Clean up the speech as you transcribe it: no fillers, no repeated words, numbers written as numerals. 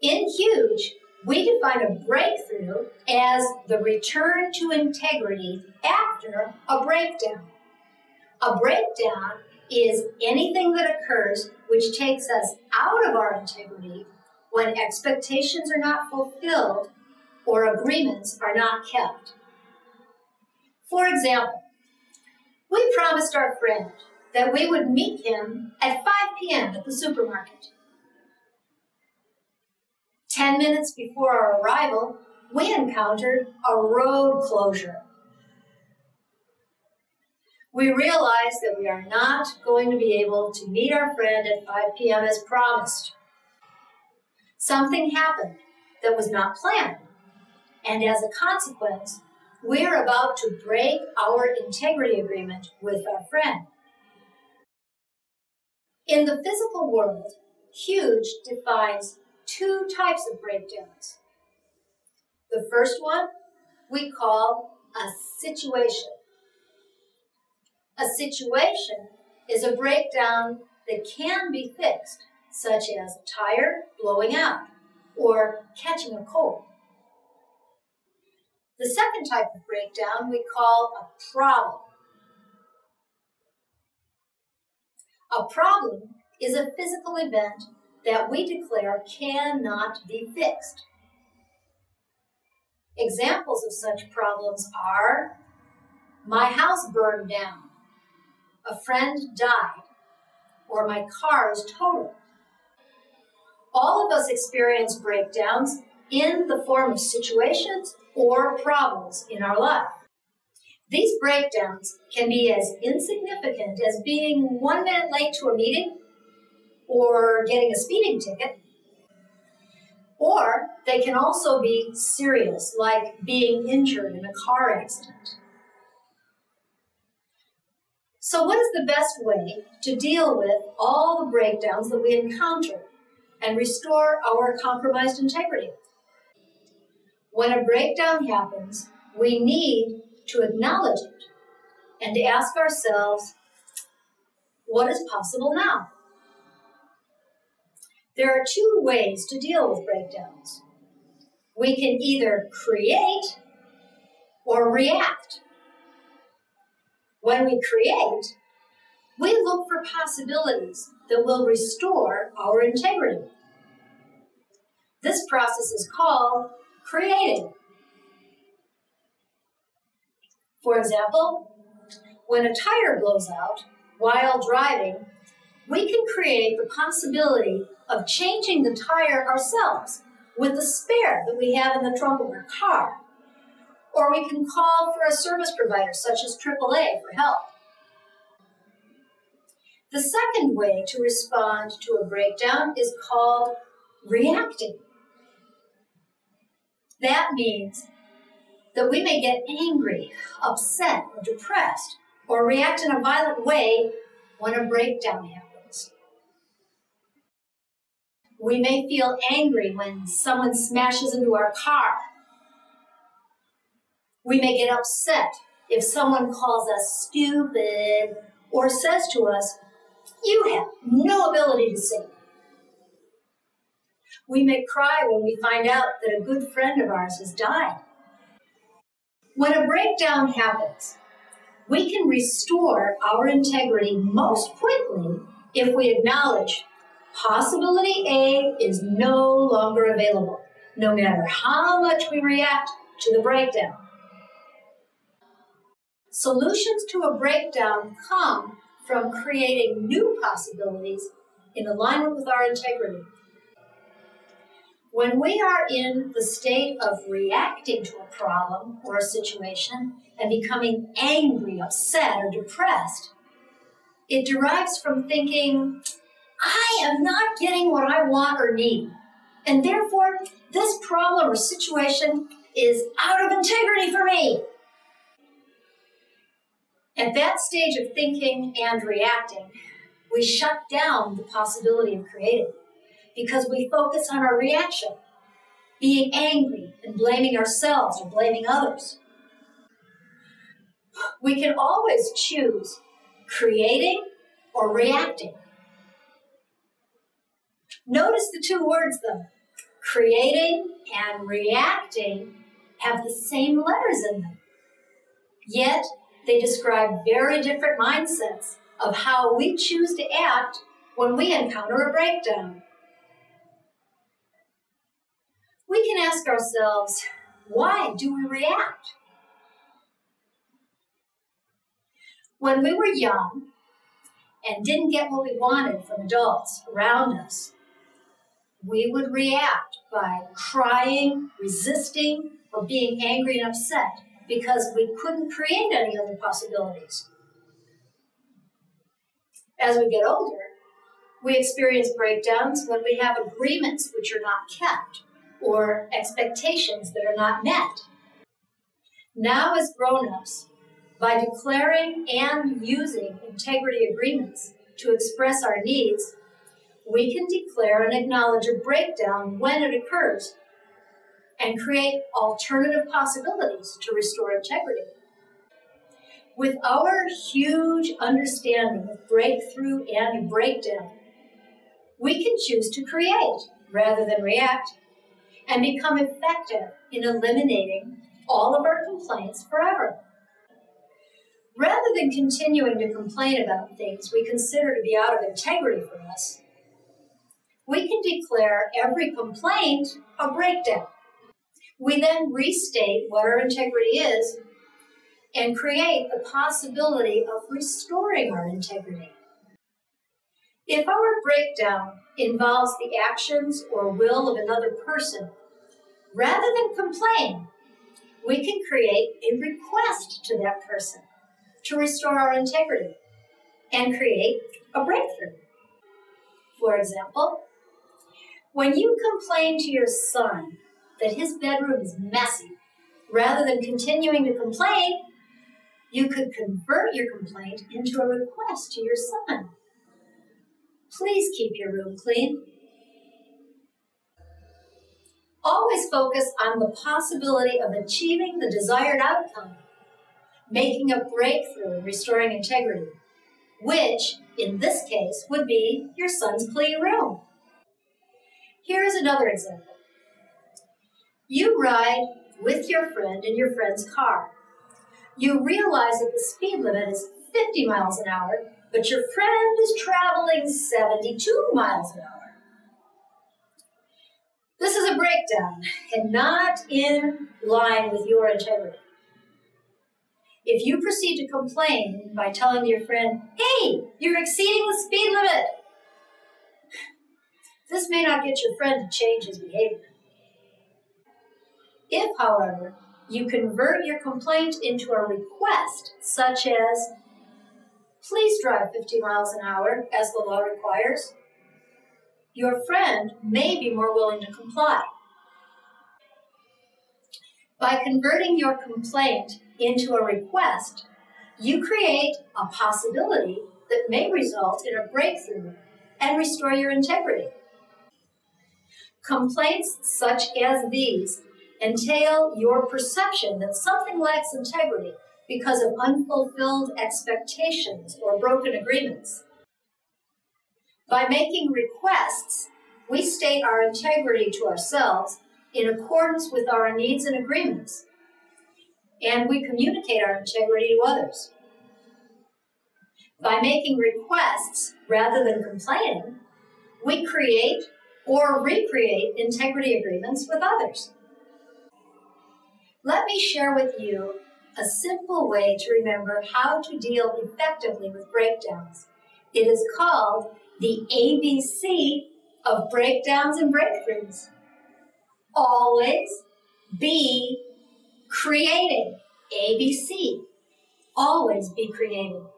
In HUGE, we define a breakthrough as the return to integrity after a breakdown. A breakdown is anything that occurs which takes us out of our integrity when expectations are not fulfilled or agreements are not kept. For example, we promised our friend that we would meet him at 5 p.m. at the supermarket. 10 minutes before our arrival, we encountered a road closure. We realized that we are not going to be able to meet our friend at 5 p.m. as promised. Something happened that was not planned, and as a consequence, we're about to break our integrity agreement with our friend. In the physical world, HUGE defines 2 types of breakdowns. The first one we call a situation. A situation is a breakdown that can be fixed, such as a tire blowing out or catching a cold. The second type of breakdown we call a problem. A problem is a physical event that we declare cannot be fixed. Examples of such problems are: my house burned down, a friend died, or my car is totaled. All of us experience breakdowns in the form of situations or problems in our life. These breakdowns can be as insignificant as being 1 minute late to a meeting or getting a speeding ticket, or they can also be serious, like being injured in a car accident. So what is the best way to deal with all the breakdowns that we encounter and restore our compromised integrity? When a breakdown happens, we need to acknowledge it and to ask ourselves, what is possible now? There are 2 ways to deal with breakdowns. We can either create or react. When we create, we look for possibilities that will restore our integrity. This process is called creating. For example, when a tire blows out while driving, we can create the possibility of changing the tire ourselves with the spare that we have in the trunk of our car. Or we can call for a service provider such as AAA for help. The second way to respond to a breakdown is called reacting. That means that we may get angry, upset, or depressed, or react in a violent way when a breakdown happens. We may feel angry when someone smashes into our car. We may get upset if someone calls us stupid or says to us, "You have no ability to sing." We may cry when we find out that a good friend of ours has died. When a breakdown happens, we can restore our integrity most quickly if we acknowledge possibility A is no longer available, no matter how much we react to the breakdown. Solutions to a breakdown come from creating new possibilities in alignment with our integrity. When we are in the state of reacting to a problem or a situation and becoming angry, upset, or depressed, it derives from thinking, I am not getting what I want or need, and therefore this problem or situation is out of integrity for me. At that stage of thinking and reacting, we shut down the possibility of creating because we focus on our reaction, being angry and blaming ourselves or blaming others. We can always choose creating or reacting. Notice the 2 words though, Creating and reacting have the same letters in them, yet they describe very different mindsets of how we choose to act when we encounter a breakdown. We can ask ourselves, why do we react? When we were young and didn't get what we wanted from adults around us, we would react by crying, resisting, or being angry and upset because we couldn't create any other possibilities. As we get older, we experience breakdowns when we have agreements which are not kept or expectations that are not met. Now, as grown-ups, by declaring and using integrity agreements to express our needs, we can declare and acknowledge a breakdown when it occurs and create alternative possibilities to restore integrity. With our huge understanding of breakthrough and breakdown, we can choose to create rather than react and become effective in eliminating all of our complaints forever. Rather than continuing to complain about things we consider to be out of integrity for us, we can declare every complaint a breakdown. We then restate what our integrity is and create the possibility of restoring our integrity. If our breakdown involves the actions or will of another person, rather than complain, we can create a request to that person to restore our integrity and create a breakthrough. For example, when you complain to your son that his bedroom is messy, rather than continuing to complain, you could convert your complaint into a request to your son. Please keep your room clean. Always focus on the possibility of achieving the desired outcome, making a breakthrough and restoring integrity, which, in this case, would be your son's clean room. Here is another example. You ride with your friend in your friend's car. You realize that the speed limit is 50 miles an hour, but your friend is traveling 72 miles an hour. This is a breakdown and not in line with your integrity. If you proceed to complain by telling your friend, "Hey, you're exceeding the speed limit," this may not get your friend to change his behavior. If, however, you convert your complaint into a request, such as, "Please drive 50 miles an hour as the law requires," your friend may be more willing to comply. By converting your complaint into a request, you create a possibility that may result in a breakthrough and restore your integrity. Complaints such as these entail your perception that something lacks integrity because of unfulfilled expectations or broken agreements. By making requests, we state our integrity to ourselves in accordance with our needs and agreements, and we communicate our integrity to others. By making requests rather than complaining, we create or recreate integrity agreements with others. Let me share with you a simple way to remember how to deal effectively with breakdowns. It is called the ABC of breakdowns and breakthroughs. Always be creating. ABC. Always be creating.